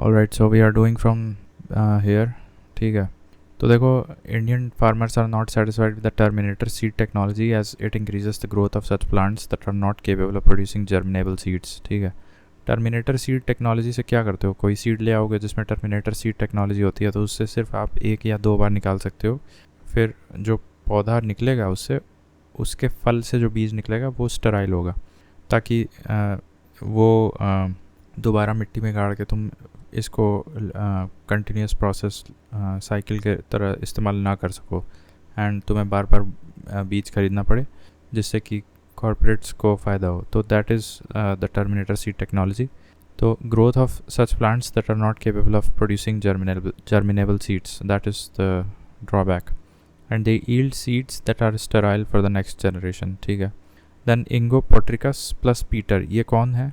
Alright, so we are doing from here. ठीक है. तो देखो, Indian farmers are not satisfied with the terminator seed technology as it increases the growth of such plants that are not capable of producing germinable seeds. ठीक है. Terminator seed technology से क्या करते हो? कोई सीड ले आओगे जिसमें टर्मिनेटर सीड टेक्नोलॉजी होती है, तो उससे सिर्फ आप एक या दो बार निकाल सकते हो. फिर जो पौधा निकलेगा उससे, उसके फल से जो बीज निकलेगा वो स्टराइल होगा, ताकि वो दोबारा मिट्टी में गाड़ के तुम इसको कंटिन्यूस प्रोसेस साइकिल के तरह इस्तेमाल ना कर सको, एंड तुम्हें बार बार बीज खरीदना पड़े जिससे कि कॉर्पोरेट्स को फ़ायदा हो. तो that is the terminator seed technology. तो growth of such plants that are not capable of producing germinable seeds, that is the drawback. And they yield seeds that are sterile for the next generation. ठीक है. Then Ingo Potrykus plus Peter, ये कौन है?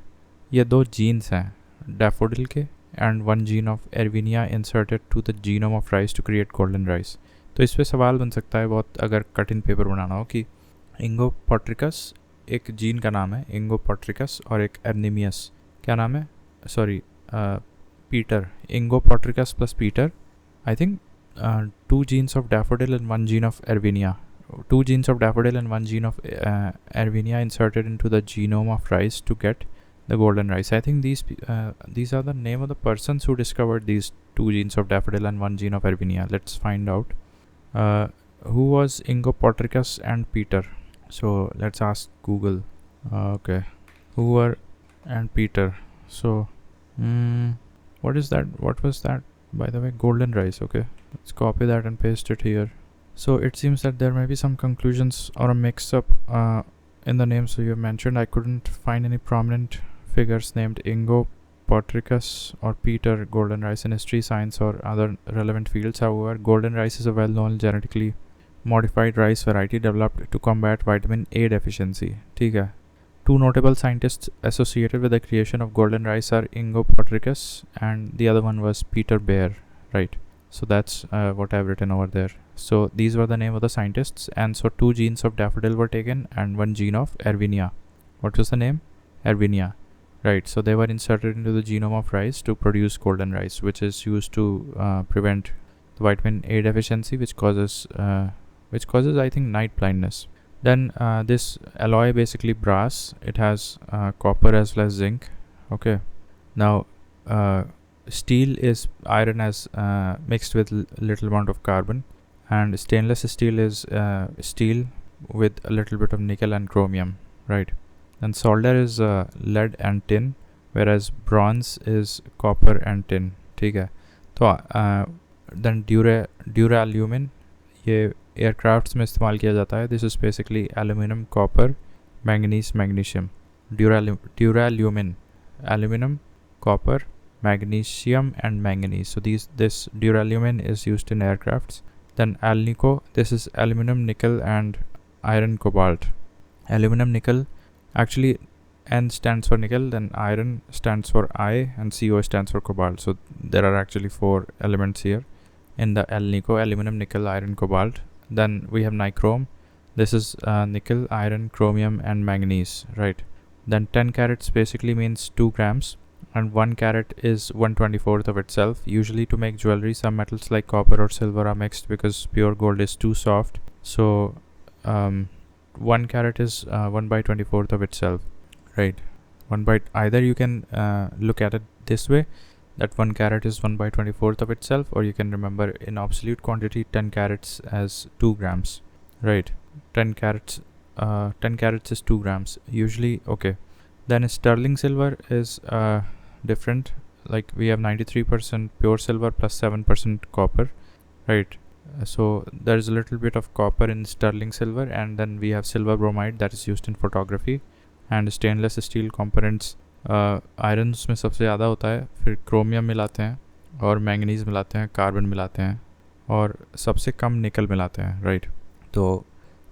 ये दो genes हैं daffodil के, and one gene of Erwinia inserted to the genome of rice to create golden rice. तो इस पर सवाल बन सकता है बहुत, अगर कठिन पेपर बनाना हो, कि इंगो पोट्रिकस एक जीन का नाम है, इंगो पोट्रिकस, और एक एर्निमियस क्या नाम है, sorry, Peter. Ingo Potrykus plus Peter, I think two genes of daffodil and one gene of erwinia. Two genes of daffodil and one gene of erwinia inserted into the genome of rice to get the golden rice. I think these are the name of the persons who discovered these two genes of daffodil and one gene of erwinia. Let's find out. Who was Ingo Potricus and Peter? So let's ask Google. Okay, who were and Peter? So what is that? What was that? By the way, golden rice. Okay, let's copy that and paste it here. So it seems that there may be some conclusions or a mix-up in the names you have mentioned. I couldn't find any prominent figures named Ingo Potricus or Peter Golden Rice in history, science, or other relevant fields. However, golden rice is a well-known genetically modified rice variety developed to combat vitamin A deficiency. ठीक है. Two notable scientists associated with the creation of golden rice are Ingo Potricus and the other one was Peter Bear, right? So that's what I've written over there. So these were the name of the scientists, and so two genes of daffodil were taken and one gene of erwinia. What was the name? Erwinia, right? So they were inserted into the genome of rice to produce golden rice, which is used to prevent the vitamin A deficiency, which causes I think night blindness. Then this alloy, basically brass, it has copper as well as zinc. Okay. Now steel is iron as mixed with little amount of carbon, and stainless steel is steel with a little bit of nickel and chromium, right? And solder is lead and tin, whereas bronze is copper and tin. ठीक है. तो then duralumin, ये aircrafts में इस्तेमाल किया जाता है. This is basically aluminium, copper, manganese, magnesium. Duralumin, aluminium, copper, magnesium and manganese. So this duralumin is used in aircrafts. Then alnico, this is aluminum, nickel and iron, cobalt. Aluminum, nickel, actually N stands for nickel, then iron stands for I, and CO stands for cobalt. So there are actually 4 elements here in the alnico: aluminum, nickel, iron, cobalt. Then we have nichrome. This is nickel, iron, chromium and manganese, right? Then 10 carats basically means 2 grams, and 1 carat is 1/24th of itself. Usually to make jewelry, some metals like copper or silver are mixed because pure gold is too soft. So 1 carat is 1/24th of itself, right? Either you can look at it this way, that 1 carat is 1/24th of itself, or you can remember in absolute quantity 10 carats as 2 grams, right? 10 carats is 2 grams usually. Okay. Then sterling silver is different. Like we have 93% pure silver plus 7% copper, right? So there's a little bit of copper in sterling silver, and then we have silver bromide that is used in photography. And stainless steel components, iron उसमें सबसे ज़्यादा होता है, फिर chromium मिलाते हैं, और manganese मिलाते हैं, कार्बन मिलाते हैं, और सबसे कम निकल मिलाते हैं, राइट? तो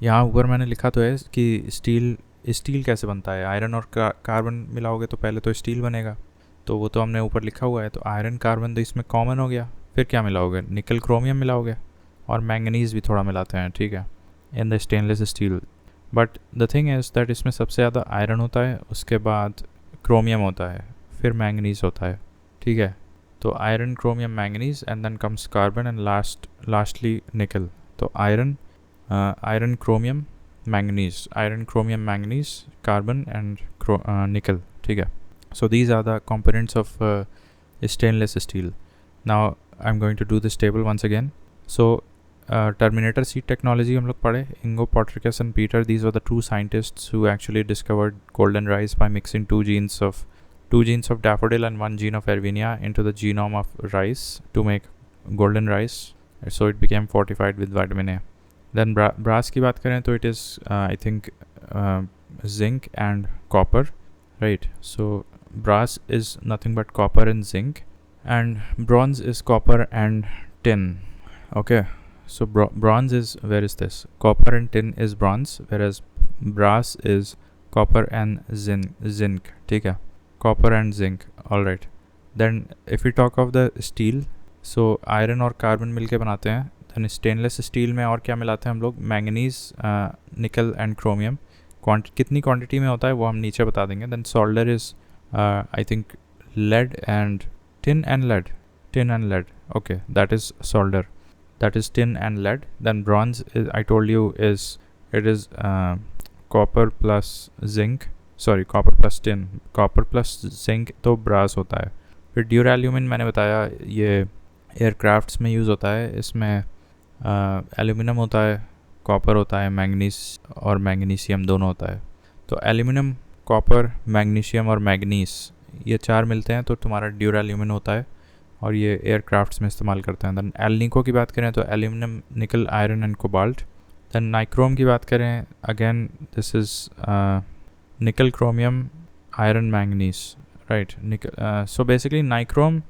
यहाँ ऊपर मैंने लिखा तो है कि स्टील कैसे बनता है. आयरन और कार्बन मिलाओगे तो पहले तो स्टील बनेगा, तो वो तो हमने ऊपर लिखा हुआ है. तो आयरन कार्बन तो इसमें कॉमन हो गया. फिर क्या मिलाओगे? निकल क्रोमियम मिलाओगे, और मैंगनीज भी थोड़ा मिलाते हैं, ठीक है, in the stainless steel. But the thing is that इसमें सबसे ज़्यादा आयरन होता है, उसके बाद क्रोमियम होता है, फिर मैंगनीज होता है, ठीक है. तो iron, chromium, manganese and then comes carbon and lastly nickel. तो iron, chromium, manganese, iron, chromium, manganese, carbon and nickel. ठीक है. So these are the components of stainless steel. Now I'm going to do this table once again. So Terminator seed technology हम लोग पढ़े. Ingo Potrykus and Peter, these were the two scientists who actually discovered golden rice by mixing two genes of daffodil and one gene of erwinia into the genome of rice to make golden rice. So it became fortified with vitamin A. Then brass की बात करें तो it is I think zinc and copper, right? So brass is nothing but copper and zinc, and bronze is copper and tin. Okay, so bronze is, where is this? Copper and tin is bronze, whereas brass is copper and zinc. ठीक है, copper and zinc. All right. Then if we talk of the steel, so iron और carbon मिलके बनाते हैं. Then stainless steel में और क्या मिलाते हैं हम लोग? मैंगनीज, निकल एंड क्रोमियम. कितनी क्वांटिटी में होता है वो हम नीचे बता देंगे. Then solder is I think lead and tin and lead. Okay, that is solder. That is tin and lead. Then bronze is, I told you, it is copper plus zinc. Sorry, copper plus tin. Copper plus zinc तो brass होता है. फिर ड्यूराल्यूमिन मैंने बताया, ये aircrafts में use होता है. इसमें एल्यूमिनियम होता है, कॉपर होता है, मैंगनीज और मैग्नीशियम दोनों होता है. तो एल्यूमिनियम, कॉपर, मैग्नीशियम और मैग्नीस, ये चार मिलते हैं तो तुम्हारा ड्यूराल्यूमिन होता है, और ये एयरक्राफ्ट्स में इस्तेमाल करते हैं. दैन एल्निको की बात करें तो aluminium, nickel, iron and cobalt. Then nichrome की बात करें, again this is nickel, chromium, iron, manganese, right. So basically nichrome,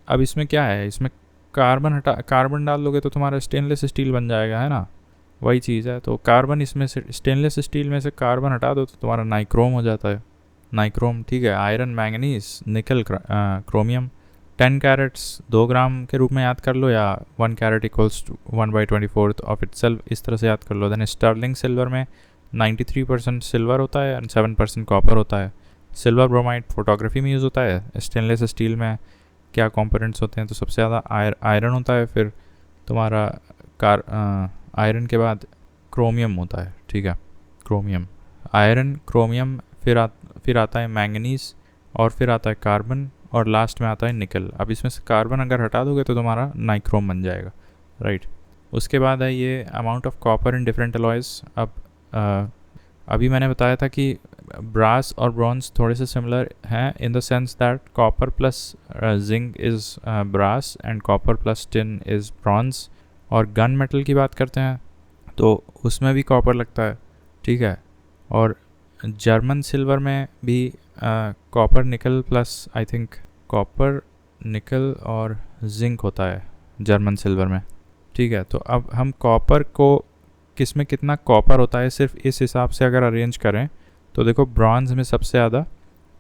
अब इसमें क्या है, इसमें कार्बन डाल दोगे तो तुम्हारा स्टेनलेस स्टील बन जाएगा, है ना. वही चीज़ है. तो कार्बन, इसमें से स्टेनलेस स्टील में से कार्बन हटा दो तो तुम्हारा नाइक्रोम हो जाता है. नाइक्रोम, ठीक है. Iron, manganese, nickel, chromium. 10 carats 2 gram के रूप में याद कर लो, या 1 carat equals to 1/24 of itself, इस तरह से याद कर लो. दैन स्टर्लिंग सिल्वर में 93% सिल्वर होता है एंड 7% कॉपर होता है. सिल्वर ब्रोमाइड फोटोग्राफी में यूज़ होता है. स्टेनलेस स्टील में क्या कंपोनेंट्स होते हैं, तो सबसे ज़्यादा आयरन होता है. फिर तुम्हारा आयरन के बाद क्रोमियम होता है, ठीक है. क्रोमियम, आयरन, क्रोमियम, फिर आता है मैंगनीज, और फिर आता है कार्बन, और लास्ट में आता है निकल. अब इसमें से कार्बन अगर हटा दोगे तो तुम्हारा नाइक्रोम बन जाएगा, राइट. उसके बाद है ये amount of copper in different alloys. अब अभी मैंने बताया था कि ब्रास और ब्रॉन्ज थोड़े से सिमिलर हैं in the sense that copper plus zinc is brass and copper plus tin is bronze. और गन मेटल की बात करते हैं तो उसमें भी कॉपर लगता है, ठीक है. और जर्मन सिल्वर में भी copper, nickel plus I think copper, निकल और जिंक होता है जर्मन सिल्वर में, ठीक है. तो अब हम कॉपर को, किस में कितना कॉपर होता है, सिर्फ इस हिसाब से अगर अरेंज करें तो देखो ब्रॉन्ज में सबसे ज़्यादा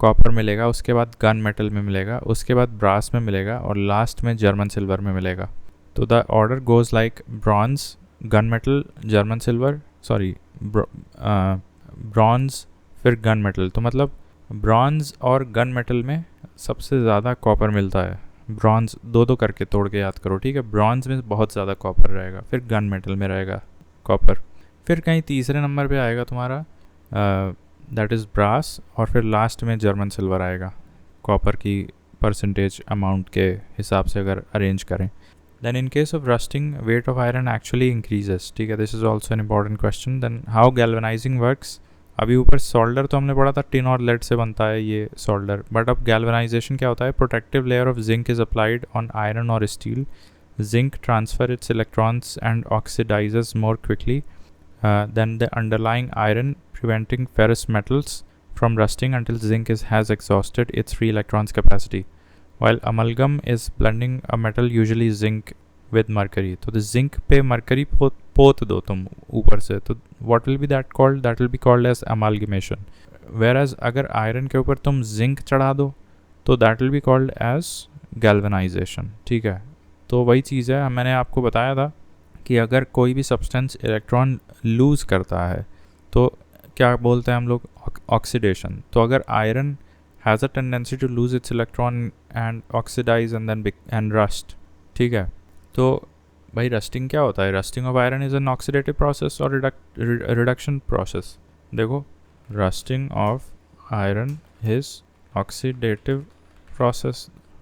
कॉपर मिलेगा, उसके बाद गन मेटल में मिलेगा, उसके बाद ब्रास में मिलेगा, और लास्ट में जर्मन सिल्वर में मिलेगा. तो the order goes like bronze, gun metal, German silver, sorry bronze, फिर गन मेटल. तो मतलब ब्रॉन्ज और गन मेटल में सबसे ज़्यादा कॉपर मिलता है. ब्रॉन्ज दो करके तोड़ के याद करो, ठीक है. ब्रॉन्ज में बहुत ज़्यादा कॉपर रहेगा, फिर गन मेटल में रहेगा कॉपर, फिर कहीं तीसरे नंबर पे आएगा तुम्हारा दैट इज़ ब्रास, और फिर लास्ट में जर्मन सिल्वर आएगा कॉपर की परसेंटेज अमाउंट के हिसाब से अगर अरेंज करें. Then in case of rusting weight of iron actually increases, ठीक है. This is also an important question. Then how galvanising works. अभी ऊपर सोल्डर तो हमने पढ़ा था, टिन और लेड से बनता है ये सोल्डर, बट अब गैल्वेनाइजेशन क्या होता है. Protective layer of zinc is applied on iron और steel. Zinc transfer its electrons and oxidises more quickly than the underlying iron, preventing ferrous metals from rusting until zinc has exhausted its free electrons capacity. While amalgam is blending a metal, usually zinc with mercury. तो the zinc पे mercury पोत दो तुम ऊपर से, तो what will be that called? That will be called as amalgamation. Whereas अगर iron के ऊपर तुम zinc चढ़ा दो तो that will be called as galvanization, ठीक है. तो वही चीज़ है, मैंने आपको बताया था कि अगर कोई भी सब्सटेंस इलेक्ट्रॉन लूज़ करता है तो क्या बोलते हैं हम लोग, ऑक्सीडेशन. तो अगर iron has a tendency to lose its electron and oxidise and then and rust. ठीक है, तो भाई रस्टिंग क्या होता है? Rusting of iron is an oxidative process और रिडक्शन प्रोसेस। देखो, rusting of iron is oxidative process.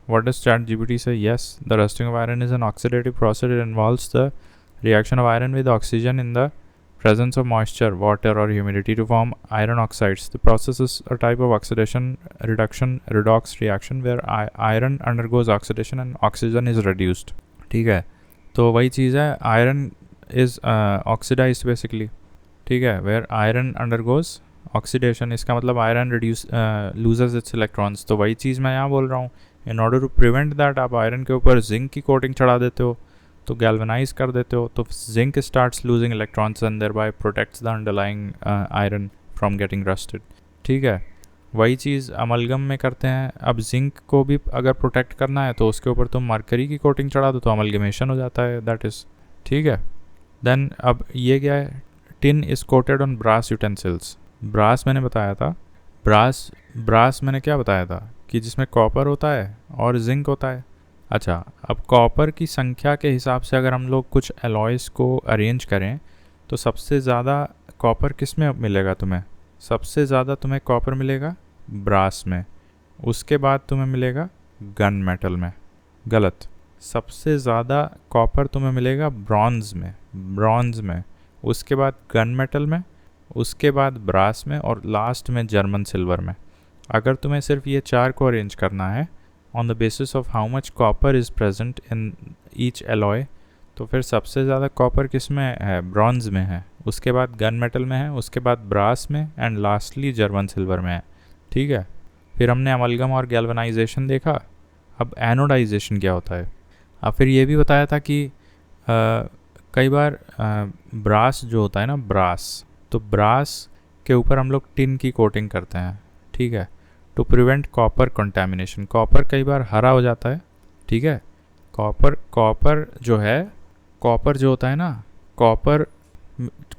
What does ChatGPT say? Yes, the rusting of iron is an oxidative process. It involves the reaction of iron with oxygen in the presence of moisture, water, or humidity to form iron oxides. The process is a type of oxidation reduction redox reaction where iron undergoes oxidation and oxygen is reduced. ठीक है, तो वही चीज़ है, iron is oxidized basically. ठीक है, where iron undergoes oxidation, इसका मतलब iron loses it's electrons. तो वही चीज़ मैं यहाँ बोल रहा हूँ, in order to prevent that आप आयरन के ऊपर जिंक की कोटिंग चढ़ा देते हो, तो गैल्वेनाइज कर देते हो, तो zinc starts losing electrons and thereby protects the underlying iron from getting rusted. ठीक है, वही चीज़ अमलगम में करते हैं। अब जिंक को भी अगर प्रोटेक्ट करना है तो उसके ऊपर तुम मरकरी की कोटिंग चढ़ा दो तो अमलगमेशन हो जाता है, दैट इज़। ठीक है, देन अब ये क्या है, tin is coated on brass utensils. Brass मैंने बताया था, ब्रास मैंने क्या बताया था कि जिसमें कॉपर होता है और जिंक होता है। अच्छा, अब कॉपर की संख्या के हिसाब से अगर हम लोग कुछ एलॉयज़ को अरेंज करें तो सबसे ज़्यादा कॉपर किस में मिलेगा तुम्हें? सबसे ज़्यादा तुम्हें कॉपर मिलेगा ब्रास में, उसके बाद तुम्हें मिलेगा गन मेटल में। गलत, सबसे ज़्यादा कॉपर तुम्हें मिलेगा ब्रॉन्ज़ में, उसके बाद गन मेटल में, उसके बाद ब्रास में और लास्ट में जर्मन सिल्वर में। अगर तुम्हें सिर्फ ये चार को अरेंज करना है on the basis of how much copper is present in each alloy, तो फिर सबसे ज़्यादा कॉपर किस में है? ब्रॉन्ज़ में है, उसके बाद गन मेटल में है, उसके बाद ब्रास में एंड लास्टली जर्मन सिल्वर में है। ठीक है, फिर हमने अमलगम और गैल्वेनाइजेशन देखा। अब एनोडाइजेशन क्या होता है? अब फिर ये भी बताया था कि कई बार ब्रास जो होता है ना, तो ब्रास के ऊपर हम लोग टिन की कोटिंग करते हैं। ठीक है, to prevent copper contamination. Copper कई बार हरा हो जाता है। ठीक है, कॉपर जो होता है ना, कॉपर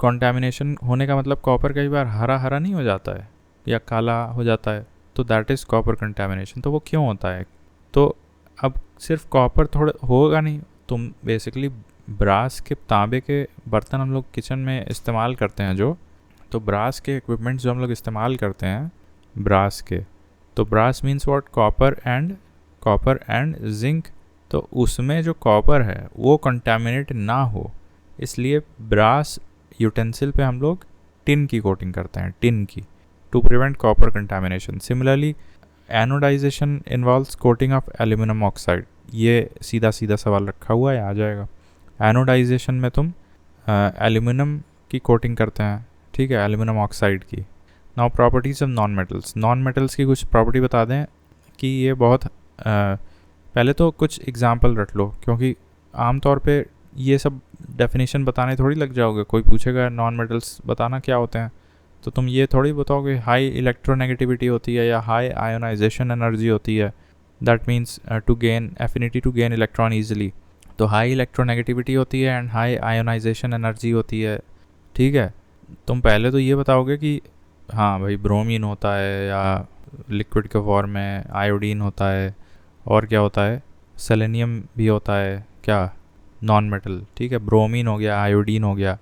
कंटामिनेशन होने का मतलब कॉपर कई बार हरा नहीं हो जाता है या काला हो जाता है, तो दैट इज़ कॉपर कंटामिनेशन। तो वो क्यों होता है? तो अब सिर्फ कॉपर थोड़ा होगा नहीं, तुम बेसिकली ब्रास के तांबे के बर्तन हम लोग किचन में इस्तेमाल करते हैं तो ब्रास के इक्विपमेंट्स जो हम लोग इस्तेमाल करते हैं ब्रास के, तो brass means what? Copper and zinc. तो उसमें जो कॉपर है वो कंटामिनेट ना हो, इसलिए ब्रास यूटेंसिल पे हम लोग टिन की कोटिंग करते हैं, टिन की, to prevent copper contamination. Similarly anodisation involves coating of aluminium oxide. ये सीधा सवाल रखा हुआ है, आ जाएगा। एनोडाइजेशन में तुम एल्यूमिनियम की कोटिंग करते हैं। ठीक है, एल्यूमिनियम ऑक्साइड की। Now properties of non metals की कुछ प्रॉपर्टी बता दें कि ये बहुत पहले तो कुछ एग्जांपल रख लो, क्योंकि आमतौर पे ये सब डेफिनेशन बताने थोड़ी लग जाओगे। कोई पूछेगा नॉन मेटल्स बताना क्या होते हैं, तो तुम ये थोड़ी बताओगे हाई इलेक्ट्रोनेगेटिविटी होती है या हाई आयोनाइजेशन एनर्जी होती है, that means to gain affinity to gain electron easily. तो हाई इलेक्ट्रोनेगेटिविटी होती है एंड हाई आयोनाइजेशन एनर्जी होती है। ठीक है, तुम पहले तो ये बताओगे कि हाँ भाई ब्रोमीन होता है या लिक्विड के फॉर्म में आयोडीन होता है, और क्या होता है? सेलेनियम भी होता है, क्या? Non metal. ठीक है, ब्रोमीन हो गया, आयोडीन हो गया।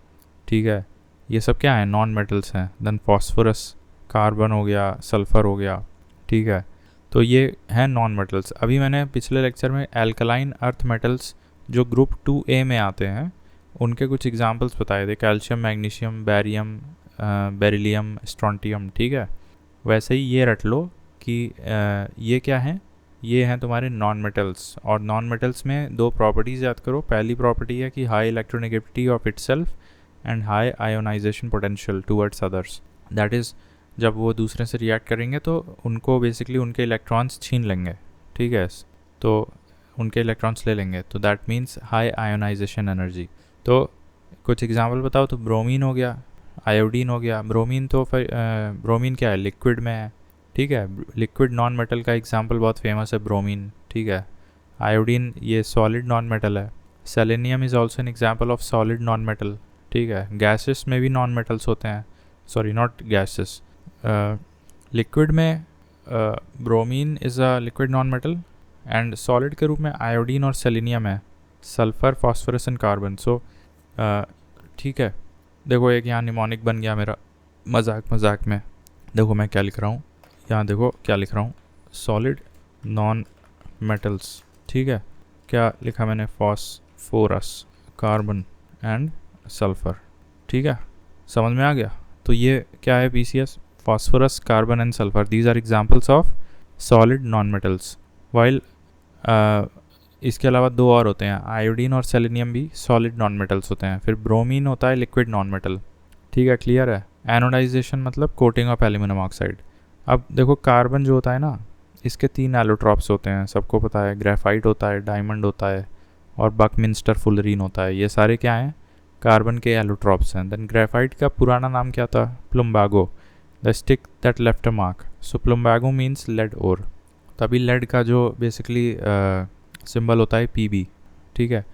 ठीक है, ये सब क्या है? नॉन मेटल्स हैं। देन फॉस्फोरस, कार्बन हो गया, सल्फ़र हो गया। ठीक है, तो ये हैं नॉन मेटल्स। अभी मैंने पिछले लेक्चर में एल्कलाइन अर्थ मेटल्स जो ग्रुप 2A में आते हैं उनके कुछ एग्जांपल्स बताए थे, calcium, magnesium, barium, beryllium, strontium. ठीक है, वैसे ही ये रट लो कि ये क्या हैं? ये हैं तुम्हारे नॉन मेटल्स। और नॉन मेटल्स में दो प्रॉपर्टीज़ याद करो। पहली प्रॉपर्टी है कि high electronegativity of itself and high ionization potential towards others. That is जब वो दूसरे से रिएक्ट करेंगे तो उनको बेसिकली उनके इलेक्ट्रॉन्स छीन लेंगे। ठीक है, तो उनके इलेक्ट्रॉन्स ले लेंगे, तो that means high ionisation energy. तो कुछ एग्जांपल बताओ। तो ब्रोमीन हो गया, आयोडीन हो गया। ब्रोमीन तो ब्रोमीन क्या है? लिक्विड में है। ठीक है, लिक्विड नॉन मेटल का एग्जांपल बहुत फेमस है ब्रोमीन। ठीक है, आयोडीन ये सॉलिड नॉन मेटल है। Selenium is also an example of solid non metal. ठीक है, गैसेस में भी नॉन मेटल्स होते हैं, सॉरी नॉट गैसेस, लिक्विड में bromine is a liquid non metal and solid के रूप में आयोडीन और सेलेनियम है, सल्फ़र, फॉस्फोरस एंड कार्बन. सो ठीक है, देखो एक यहाँ निमोनिक बन गया मेरा मजाक में. देखो मैं क्या लिख रहा हूँ, यहाँ देखो क्या लिख रहा हूँ, सॉलिड नॉन मेटल्स. ठीक है, क्या लिखा मैंने, फॉस्फोरस, कार्बन एंड सल्फ़र. ठीक है, समझ में आ गया. तो ये क्या है PCS, phosphorus, carbon and sulphur. These are examples of solid non metals. While इसके अलावा दो और होते हैं, आयोडीन और सेलेनियम भी सॉलिड नॉन मेटल्स होते हैं. फिर ब्रोमीन होता है लिक्विड नॉन मेटल. ठीक है, क्लियर है. एनोडाइजेशन मतलब कोटिंग ऑफ एल्यूमिनियम ऑक्साइड. अब देखो कार्बन जो होता है ना, इसके 3 एलोट्रॉप्स होते हैं, सबको पता है. ग्रेफाइट होता है, डायमंड होता है और बकमिंस्टर फुलरीन होता है. ये सारे क्या हैं, कार्बन के एलोट्रॉप्स हैं. देन ग्रेफाइट का पुराना नाम क्या था, plumbago, the stick that left a mark. So plumbago means lead ore. तभी लेड का जो बेसिकली सिंबल होता है PB. ठीक है,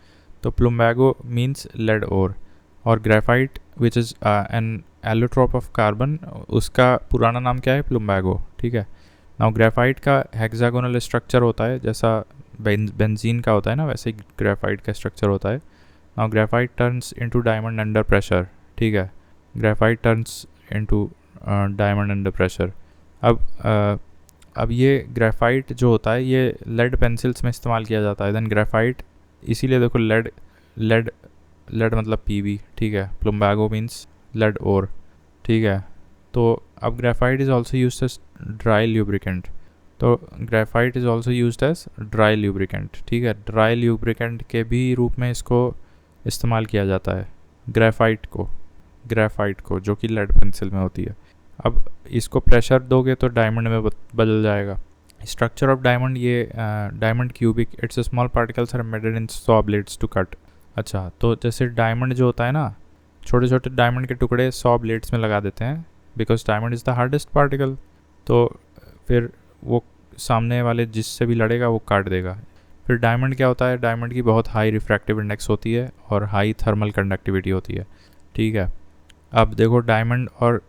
तो प्लम्बागो मीन्स लेड ओर. और graphite which is an allotrope of carbon, उसका पुराना नाम क्या है, प्लम्बागो. ठीक है. नाउ ग्रेफाइट का हेक्सागोनल स्ट्रक्चर होता है, जैसा बेंजीन का होता है ना, वैसे ही ग्रेफाइट का स्ट्रक्चर होता है. Now graphite turns into diamond under pressure. ठीक है, graphite turns into diamond under pressure. अब ये ग्रेफाइट जो होता है ये लेड पेंसिल्स में इस्तेमाल किया जाता है. देन ग्रेफाइट, इसीलिए देखो लेड मतलब PB. ठीक है, प्लम्बागो मीन्स लेड ओर. ठीक है, तो अब graphite is also used as dry lubricant. तो graphite is also used as dry lubricant. ठीक है, ड्राई ल्यूब्रिकेंट के भी रूप में इसको इस्तेमाल किया जाता है, ग्रेफाइट को जो कि लेड पेंसिल में होती है. अब इसको प्रेशर दोगे तो डायमंड में बदल जाएगा. स्ट्रक्चर ऑफ डायमंड, ये diamond cubic, its small particles are embedded in saw blades to cut. अच्छा, तो जैसे डायमंड जो होता है ना, छोटे छोटे डायमंड के टुकड़े सॉ ब्लेड्स में लगा देते हैं, because diamond is the hardest particle. तो फिर वो सामने वाले जिससे भी लड़ेगा वो काट देगा. फिर डायमंड क्या होता है, डायमंड की बहुत हाई रिफ्रैक्टिव इंडेक्स होती है और हाई थर्मल कंडक्टिविटी होती है. ठीक है, अब देखो डायमंड और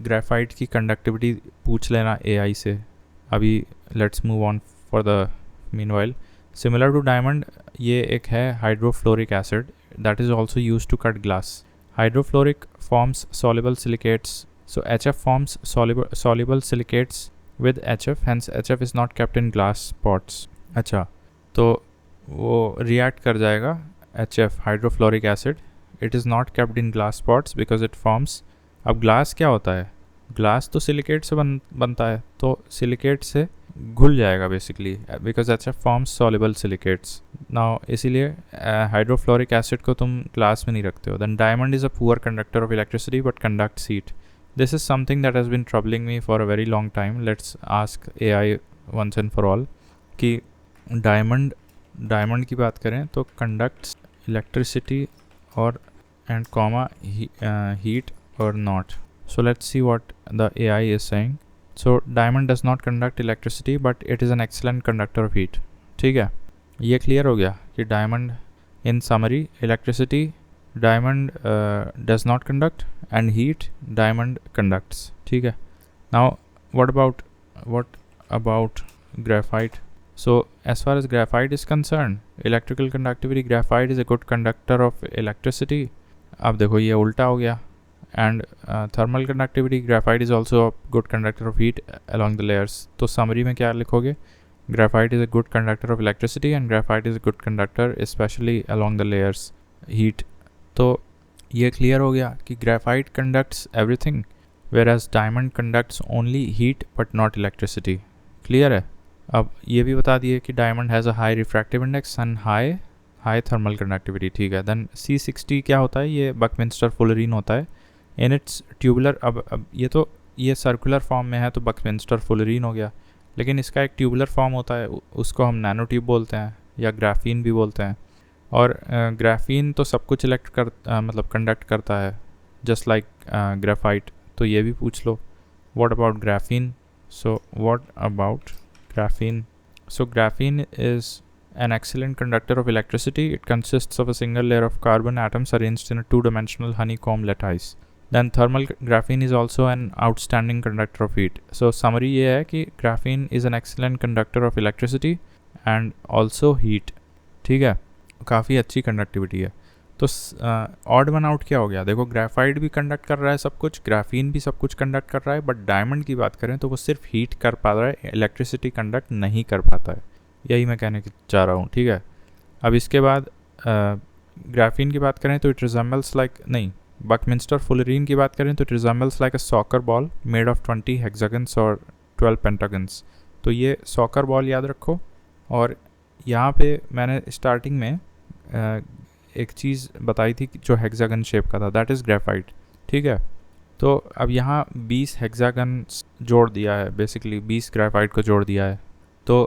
ग्रेफाइट की कंडक्टिविटी पूछ लेना AI से. अभी let's move on for the meanwhile. Similar to diamond ये एक है hydrofluoric acid, that is also use to cut glass. Hydrofluoric forms soluble silicates. So HF forms soluble silicates with HF, hence HF is not kept in glass pots. अच्छा, तो वो react कर जाएगा HF, hydrofluoric acid. It is not kept in glass pots because it forms. अब glass क्या होता है, glass तो सिलिकेट से बनता है, तो सिलिकेट से घुल जाएगा basically, because HF forms soluble silicates. Now इसीलिए हाइड्रोफ्लोरिक एसिड को तुम ग्लास में नहीं रखते हो. Then diamond is a poor conductor of electricity but conducts heat. This is something that has been troubling me for a very long time. Let's ask AI once and for all कि diamond की बात करें तो conducts electricity और and comma heat or not. So let's see what the AI is saying. So diamond does not conduct electricity but it is an excellent conductor of heat. ठीक है, ये clear हो गया कि diamond, in summary, electricity diamond does not conduct and heat diamond conducts. ठीक है. Now what about graphite? So as far as graphite is concerned, electrical conductivity, graphite is a good conductor of electricity. अब देखो ये उल्टा हो गया. And thermal conductivity, graphite is also a good conductor of heat along the layers. तो summary में क्या लिखोगे, graphite is a good conductor of electricity and graphite is a good conductor especially along the layers heat. तो ये clear हो गया कि graphite conducts everything whereas diamond conducts only heat but not electricity. Clear है. अब ये भी बता दिए कि diamond has a high refractive index and high thermal conductivity. ठीक है. देन C60 क्या होता है, ये बकमिंस्टर फुलरीन होता है. इन इट्स ट्यूबुलर, अब ये सर्कुलर फॉर्म में है तो बकमिंस्टर फुलरीन हो गया, लेकिन इसका एक ट्यूबुलर फॉर्म होता है, उसको हम नैनो ट्यूब बोलते हैं या ग्राफीन भी बोलते हैं. और ग्राफीन तो सब कुछ मतलब कंडक्ट करता है जस्ट लाइक ग्रेफाइट. तो ये भी पूछ लो, what about graphene. So what about graphene. So graphene is an excellent conductor of electricity. It consists of a single layer of carbon atoms arranged in a two-dimensional honeycomb lattice. Then thermal graphene is also an outstanding conductor of heat. So summary ये है कि graphene is an excellent conductor of electricity and also heat. ठीक है, काफ़ी अच्छी conductivity है. तो odd one out क्या हो गया? देखो ग्रेफाइट भी कंडक्ट कर रहा है सब कुछ, ग्राफीन भी सब कुछ कंडक्ट कर रहा है, बट डायमंड की बात करें तो वो सिर्फ हीट कर पा रहा है, इलेक्ट्रिसिटी कंडक्ट नहीं कर पाता है. यही मैं कहने चाह रहा हूँ. ठीक है, अब इसके बाद ग्राफीन की बात करें तो इट रिजेंबल्स लाइक, नहीं, बकमिंस्टर फुलरीन की बात करें तो it resembles like a soccer ball made of 20 hexagons और 12 पेंटागन्स. तो ये सॉकर बॉल याद रखो. और यहाँ पे मैंने स्टार्टिंग में एक चीज़ बताई थी जो हेक्सागन शेप का था, दैट इज़ ग्रेफाइट. ठीक है, तो अब यहाँ 20 हेक्सागन जोड़ दिया है, बेसिकली 20 ग्रेफाइट को जोड़ दिया है. तो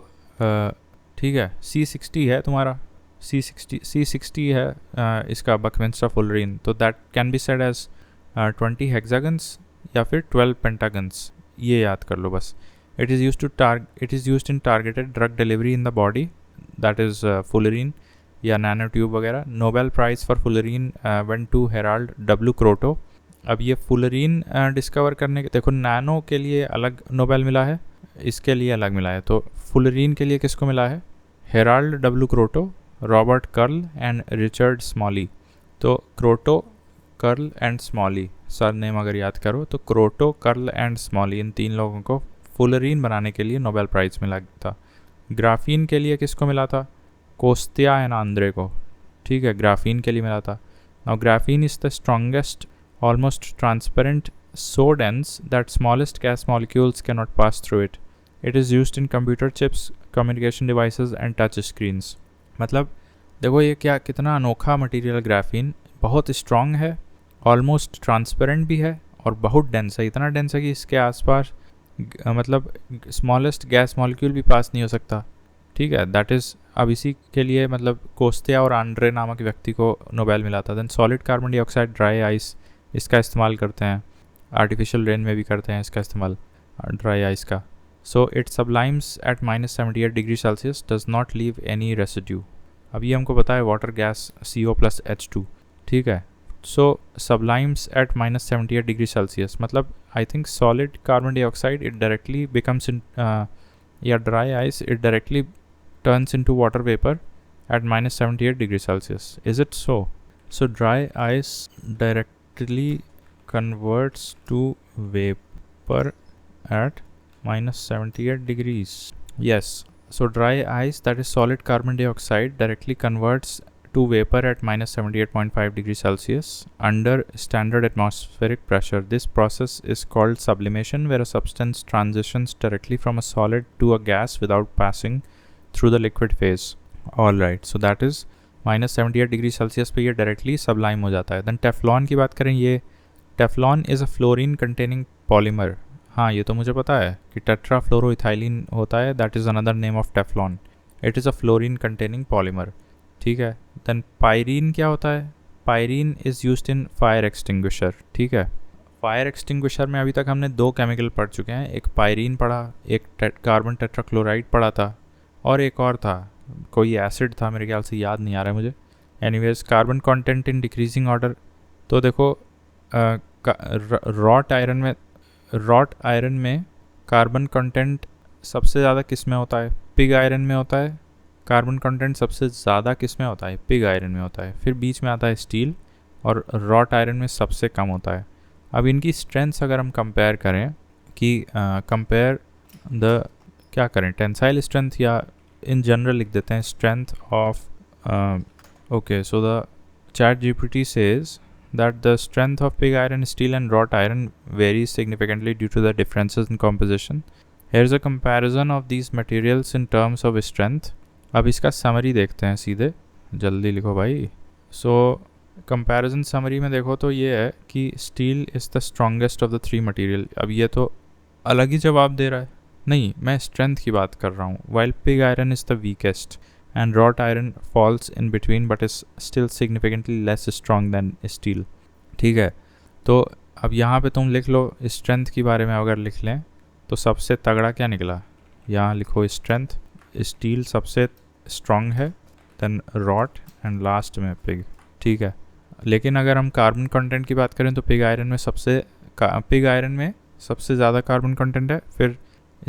ठीक है, C60 है तुम्हारा, C60 है इसका बकमिंस्टर फुलरीन. तो that can be said as 20 hexagons या फिर 12 पेंटागन्स. ये याद कर लो बस. It is used in targeted drug delivery in the body, that is fullerene या नैनो ट्यूब वगैरह. Nobel prize for fullerene went to Harold W. Kroto. अब ये फुलरीन डिस्कवर करने के, देखो नैनो के लिए अलग नोबेल मिला है, इसके लिए अलग मिला है. तो फुलरीन के लिए किसको मिला है? Harold W. Kroto, Robert Curl and Richard Smalley. तो Kroto, Curl and Smalley, surname अगर याद करो तो क्रोटो, कर्ल एंड स्मॉली, इन 3 लोगों को फुलरीन बनाने के लिए नोबेल प्राइज़ मिला था. ग्राफीन के लिए किसको मिला था? कोस्तिया एंड आंद्रे को. ठीक है, ग्राफीन के लिए मिला था. Now graphene is the strongest, almost transparent, so dense that smallest gas molecules cannot pass through it. It is used in computer chips, communication devices and touch screens. मतलब देखो ये क्या, कितना अनोखा मटेरियल ग्राफीन. बहुत स्ट्रॉन्ग है, almost transparent भी है और बहुत डेंस है. इतना डेंस है कि इसके आसपास मतलब स्मॉलेस्ट गैस मॉलिक्यूल भी पास नहीं हो सकता. ठीक है, दैट इज़, अब इसी के लिए मतलब कोस्तिया और आंड्रे नामक व्यक्ति को नोबेल मिला था. Then solid carbon dioxide, dry ice, इसका इस्तेमाल करते हैं. आर्टिफिशियल रेन में भी करते हैं इसका इस्तेमाल, ड्राई आइस का. So it sublimes at -78 degree Celsius, does not leave any residue. अब ये हमको पता है वाटर गैस CO+H2. ठीक है, so sublimes at -78 degree Celsius मतलब I think solid carbon dioxide it directly becomes in, या dry ice it directly turns into water vapor at -78 degrees Celsius. Is it so? So dry ice directly converts to vapor at -78 degrees. Yes. So dry ice, that is solid carbon dioxide, directly converts to vapor at -78.5 degrees Celsius under standard atmospheric pressure. This process is called sublimation, where a substance transitions directly from a solid to a gas without passing through the liquid phase. All right, so that is -78 degree Celsius पे ये directly sublime हो जाता है. Then Teflon की बात करें, ये Teflon is a fluorine containing polymer. हाँ, ये तो मुझे पता है कि टेट्राफ्लोरोइथाइलिन होता है, that is another name of Teflon. It is a fluorine containing polymer. ठीक है, देन पायरीन क्या होता है? Pyrene is used in fire extinguisher. ठीक है, फायर एक्सटिंग्विशर में अभी तक हमने 2 केमिकल पढ़ चुके हैं. एक पायरीन पढ़ा, एक कार्बन टेट्राक्लोराइड पढ़ा था, और एक और था, कोई एसिड था, मेरे ख्याल से याद नहीं आ रहा है मुझे. Anyways, carbon content in decreasing order. तो देखो रॉट आयरन में कार्बन कंटेंट सबसे ज़्यादा किस में होता है? पिग आयरन में होता है. कार्बन कंटेंट सबसे ज़्यादा किस में होता है? पिग आयरन में होता है. फिर बीच में आता है स्टील, और रॉट आयरन में सबसे कम होता है. अब इनकी स्ट्रेंथ्स अगर हम कंपेयर करें कि कंपेयर द, क्या करें, टेंसाइल स्ट्रेंथ या इन जनरल लिख देते हैं strength of. Okay, so the ChatGPT says that the strength of pig iron, steel and wrought iron varies significantly due to the differences in composition. Here's a comparison of these materials in terms of strength. अब इसका summary देखते हैं सीधे, जल्दी लिखो भाई. सो comparison summary में देखो तो ये है कि steel is the strongest of the 3 material. अब ये तो अलग ही जवाब दे रहा है. नहीं, मैं स्ट्रेंथ की बात कर रहा हूँ. While pig iron is the weakest and wrought iron falls in between but is still significantly less strong than steel. ठीक है, तो अब यहाँ पे तुम लिख लो स्ट्रेंथ के बारे में. अगर लिख लें तो सबसे तगड़ा क्या निकला, यहाँ लिखो स्ट्रेंथ. स्टील सबसे स्ट्रॉन्ग है, देन रॉट एंड लास्ट में पिग. ठीक है, लेकिन अगर हम कार्बन कंटेंट की बात करें तो पिग आयरन में सबसे ज़्यादा कार्बन कंटेंट है, फिर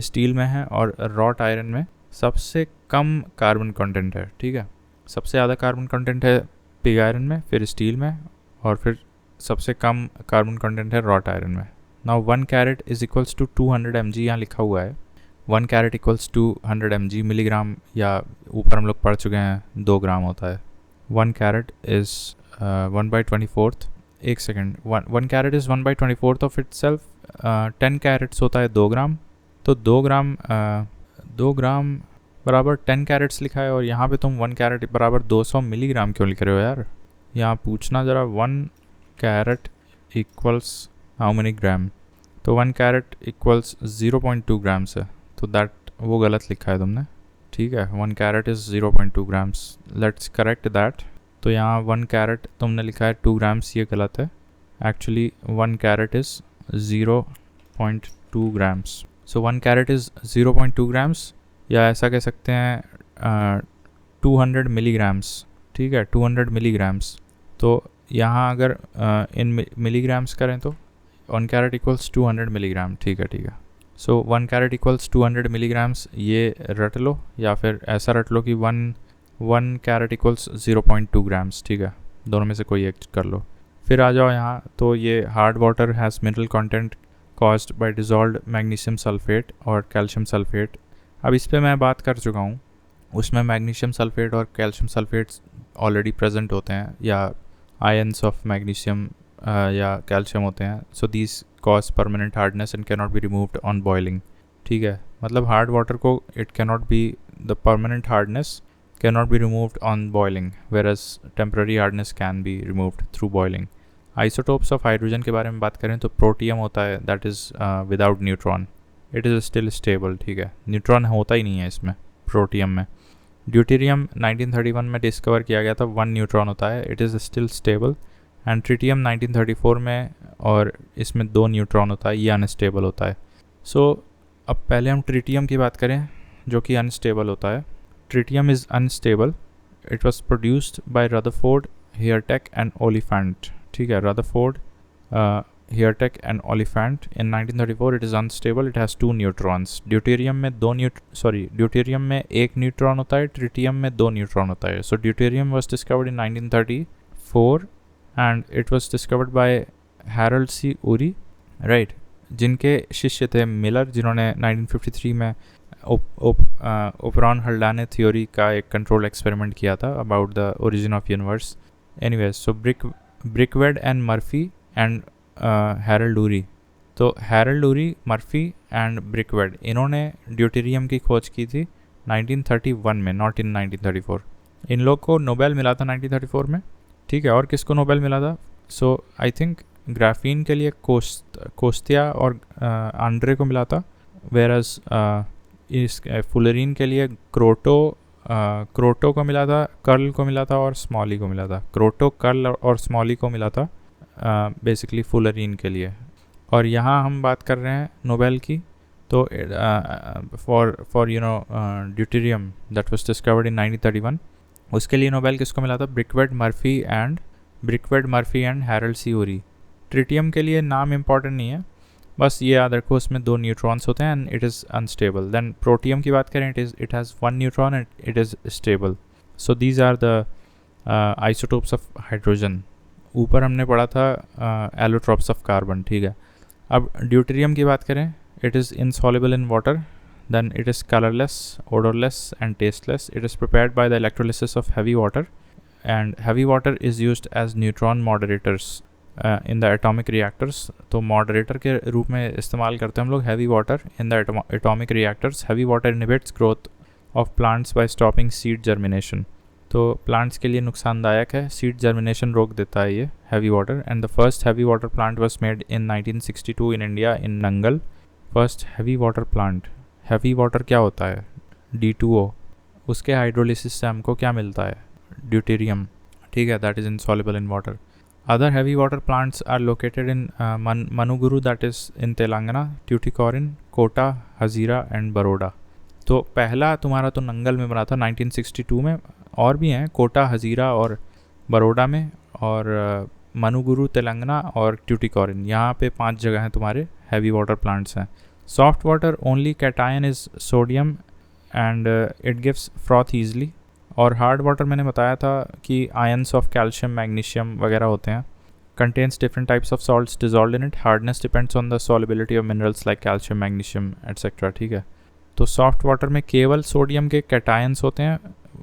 स्टील में है, और रॉट आयरन में सबसे कम कार्बन कंटेंट है। ठीक है, सबसे ज़्यादा कार्बन कंटेंट है पिग आयरन में, फिर स्टील में, और फिर सबसे कम कार्बन कंटेंट है रॉट आयरन में। Now 1 carat is equals to 200 mg, यहाँ लिखा हुआ है 1 carat equals to 100 mg milligram, या ऊपर हम लोग पढ़ चुके हैं 2 ग्राम होता है। 1 कैरेट इज़ 1/24, एक second, 1 carat is 1/24 of itself. 10 carats होता है 2 ग्राम, तो 2 ग्राम बराबर 10 कैरेट्स लिखा है, और यहाँ पे तुम 1 कैरेट बराबर 200 मिलीग्राम क्यों लिख रहे हो यार? यहाँ पूछना ज़रा 1 carat equals how many gram, तो 1 कैरेट इक्वल्स 0.2 ग्राम्स है, तो दैट वो गलत लिखा है तुमने। ठीक है, 1 carat is 0.2 grams, let's correct that. तो यहाँ 1 कैरेट तुमने लिखा है 2 ग्राम्स, ये गलत है। Actually 1 carat is 0.2 grams. So 1 carat is 0.2 grams, या ऐसा कह सकते हैं 200 मिलीग्राम्स। ठीक है, 200 मिलीग्राम्स। तो यहाँ अगर इन मिलीग्राम्स करें तो 1 कैरेट इक्वल्स 200 मिलीग्राम। ठीक है। सो 1 कैरेट इक्वल्स 200 मिलीग्राम्स, ये रट लो, या फिर ऐसा रट लो कि 1 कैरेट इक्वल्स 0.2 ग्राम्स। ठीक है, दोनों में से कोई एक कर लो। फिर आ जाओ यहाँ, तो ये hard water has mineral content caused by dissolved magnesium sulphate और कैल्शियम सल्फेट। अब इस पे मैं बात कर चुका हूँ, उसमें मैग्नीशियम सल्फेट और कैल्शियम सल्फेट्स ऑलरेडी प्रेजेंट होते हैं, या आयंस ऑफ मैग्नीशियम या कैल्शियम होते हैं। So these cause permanent hardness and can not be removed on boiling. ठीक है, मतलब हार्ड वाटर को it can not be, the permanent hardness can not be removed on boiling, whereas temporary hardness can be removed through boiling. Isotopes of hydrogen के बारे में बात करें तो प्रोटियम होता है, that is without neutron, it is still stable. ठीक है, न्यूट्रॉन होता ही नहीं है इसमें, प्रोटियम में। ड्यूटेरियम 1931 में डिस्कवर किया गया था, 1 न्यूट्रॉन होता है, it is still stable. And tritium 1934 में, और इसमें 2 न्यूट्रॉन होता है, ये अनस्टेबल होता है। सो अब पहले हम ट्रिटियम की बात करें जो कि अनस्टेबल होता है। Tritium is unstable, it was produced by Rutherford, Harteck and Oliphant. ठीक है, Rutherford, Harteck and Oliphant in 1934. It is unstable, it has 2 neutrons. Deuterium में 1 न्यूट्रॉन होता है, ट्रिटियम में 2 न्यूट्रॉन होता है। सो deuterium was discovered in 1934 and it was discovered by Harold C. Urey, right, जिनके शिष्य थे मिलर, जिन्होंने 1953 में ओपरॉन हल्डाने थ्योरी का एक कंट्रोल एक्सपेरिमेंट किया था about the origin of universe. Anyways, so Brickwedde and Murphy and Harold Urey. तो Harold Urey, Murphy and Brickwedde, इन्होंने ड्यूटेरियम की खोज की थी 1931 में, नॉट इन 1934। इन लोग को नोबेल मिला था 1934 में। ठीक है, और किसको नोबेल मिला था? सो आई थिंक ग्राफीन के लिए कोस्तिया और आंड्रे को मिला था, वेरस इस फुलरीन के लिए क्रोटो को मिला था, कर्ल को मिला था, और स्मॉली को मिला था। क्रोटो, कर्ल और स्मॉली को मिला था बेसिकली फुलरीन के लिए। और यहाँ हम बात कर रहे हैं नोबेल की, तो for deuterium that was discovered in 1931, उसके लिए नोबेल किसको मिला था? Brickwedde Murphy and Harold C Urey. Tritium के लिए नाम इम्पॉर्टेंट नहीं है, बस ये याद रखो उसमें 2 न्यूट्रॉन्स होते हैं and it is unstable. Then protium की बात करें, it has 1 neutron and it is stable. So these are the isotopes of hydrogen. ऊपर हमने पढ़ा था एलोट्रॉप्स ऑफ कार्बन। ठीक है, अब ड्यूटेरियम की बात करें, it is insoluble in water, then it is colourless, odorless and tasteless. It is prepared by the electrolysis of heavy water, and heavy water is used as neutron moderators in the atomic reactors. तो moderator के रूप में इस्तेमाल करते हैं हम लोग heavy water in the atomic reactors. Heavy water inhibits growth of plants by stopping seed germination. तो plants के लिए नुकसानदायक है, seed germination रोक देता है ये heavy water. And the first heavy water plant was made in 1962 in India in Nangal. First heavy water plant. heavy water क्या होता है? D2O. उसके हाइड्रोलिसिस से हमको क्या मिलता है? ड्यूटेरियम. ठीक है, that is insoluble in water. Other heavy water plants are located in Manuguru, that is in Telangana, Tuticorin, Kota, Hazira and Baroda. तो पहला तुम्हारा तो नंगल में बना था 1962 में, और भी हैं कोटा, हज़ीरा और बरोडा में, और मनुगुरु तेलंगाना और ट्यूटिकोरिन, यहाँ पे 5 जगह हैं तुम्हारे हैवी वाटर प्लांट्स हैं. Soft water only cation is sodium and it gives froth easily. और हार्ड वाटर मैंने बताया था कि आयंस ऑफ कैल्शियम मैग्नीशियम वगैरह होते हैं. Contains different types of salts dissolved in it. Hardness depends on the solubility of minerals like calcium magnesium etcetera. ठीक है, तो सॉफ्ट वाटर में केवल सोडियम के कैटायंस होते हैं,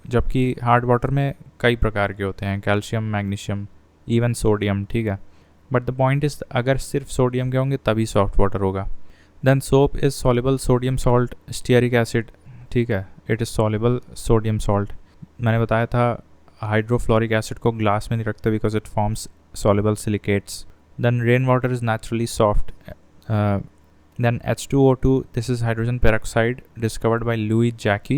जबकि हार्ड वाटर में कई प्रकार के होते हैं, कैल्शियम मैग्नीशियम इवन सोडियम. ठीक है, बट द पॉइंट इज अगर सिर्फ सोडियम के होंगे तभी सॉफ्ट वाटर होगा. Then soap is soluble sodium salt stearic acid. ठीक है, it is soluble sodium salt. मैंने बताया था हाइड्रोफ्लोरिक एसिड को ग्लास में नहीं रखते because it forms soluble silicates. Then rainwater is naturally soft. Then H2O2, this is hydrogen peroxide discovered by Louis Jackie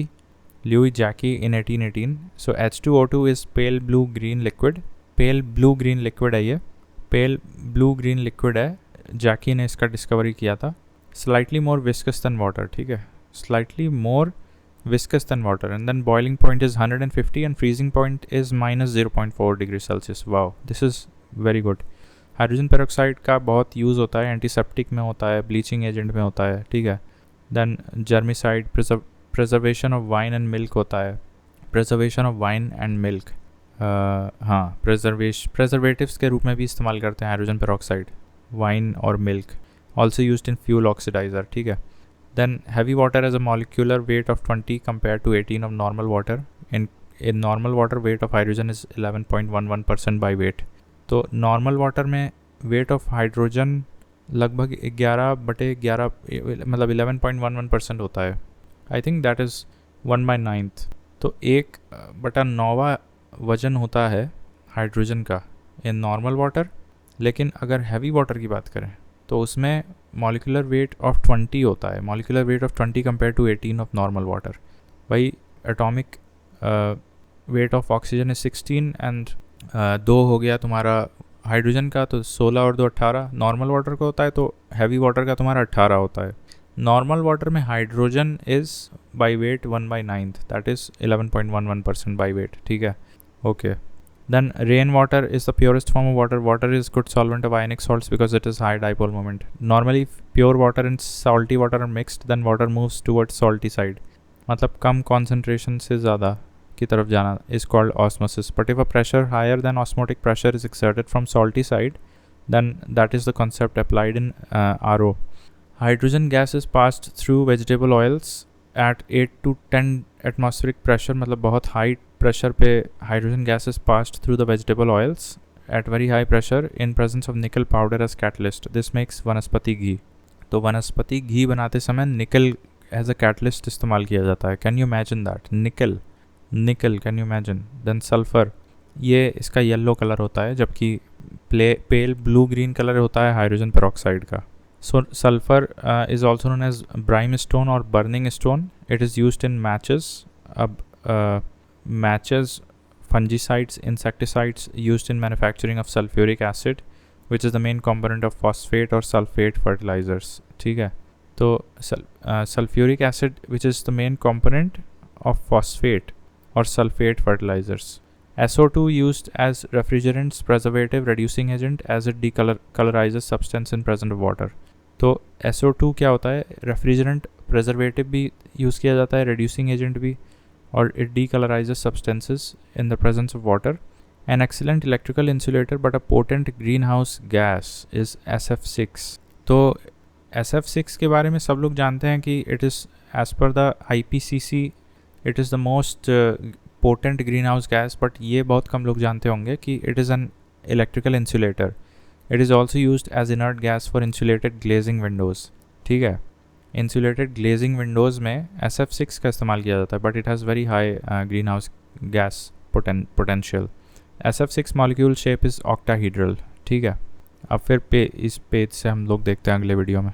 in 1818. So H2O2 is pale blue green liquid. Pale blue green liquid है ये, pale blue green liquid है. जैकी ने इसका discovery किया था. Slightly more viscous than water. ठीक है, slightly more viscous than water, and then boiling point is 150 and freezing point is minus 0.4 degree Celsius. Wow, this is very good. Hydrogen peroxide का बहुत use होता है, antiseptic में होता है, bleaching agent में होता है. ठीक है, then germicide, preservation of wine and milk होता है. Preservation of wine and milk, हाँ, प्रिजर्वेटिव्स के रूप में भी इस्तेमाल करते हैं हाइड्रोजन पेरोक्साइड, वाइन और milk. Also used in fuel oxidiser. ठीक है, then heavy water as a molecular weight of 20 compare to 18 of normal water. In normal water weight of hydrogen is 11.11% by weight. तो normal water में weight of hydrogen लगभग 11/11 मतलब 11.11% होता है. I think that is 1/9. तो 1/9 वजन होता है हाइड्रोजन का इन नॉर्मल वाटर. लेकिन अगर हैवी वाटर की बात करें तो उसमें मॉलिक्यूलर वेट ऑफ 20 होता है. Molecular weight of 20 compare to 18 of normal water. भाई atomic weight of oxygen is 16 and 2 हो गया तुम्हारा हाइड्रोजन का, तो 16 और 2 18. नॉर्मल वाटर का होता है, तो हैवी वाटर का तुम्हारा 18 होता है. नॉर्मल वाटर में hydrogen is by weight 1/9, that is 11.11% by weight. ठीक है, okay. Then rain water is the purest form of water. Water is good solvent of ionic salts because it is high dipole moment. Normally pure water and salty water are mixed, then water moves towards salty side. मतलब कम concentration से ज़्यादा की तरफ जाना is called osmosis. But if a pressure higher than osmotic pressure is exerted from salty side, then that is the concept applied in RO. Hydrogen gas is passed through vegetable oils at 8 to 10 atmospheric pressure. मतलब बहुत high pressure पे hydrogen gas is passed through the vegetable oils at very high pressure in presence of nickel powder as catalyst. This makes वनस्पति घी. तो वनस्पति घी बनाते समय निकल as a catalyst इस्तेमाल किया जाता है. Can you imagine that? Nickel, can you imagine. Then sulphur, ये इसका येलो कलर होता है, जबकि पेल ब्लू ग्रीन कलर होता है हाइड्रोजन पेरोक्साइड का. So sulphur is also known as brimstone और burning stone. It is used in matches. अब matches, fungicides, insecticides used in manufacturing of sulphuric acid which is the main component of phosphate और sulphate fertilisers. ठीक है, तो sulphuric acid which is the main component of phosphate or sulfate fertilizers. SO2 used as refrigerants, preservative, reducing agent as it decolorizes substance in presence of water. तो SO2 क्या होता है? Refrigerant, preservative भी use किया जाता है, reducing agent भी, और it decolorizes substances in the presence of water. An excellent electrical insulator but a potent greenhouse gas is SF6. तो SF6 के बारे में सब लोग जानते हैं कि it is as per the IPCC it is the most potent green house gas. But ये बहुत कम लोग जानते होंगे कि it is an electrical insulator. It is also used as inert gas for insulated glazing windows. ठीक है, insulated glazing Windows में SF6 का इस्तेमाल किया जाता है, but it has very high green house gas potential. SF6 molecule shape is octahedral. ठीक है, अब फिर इस पेज से हम लोग देखते हैं अगले वीडियो में.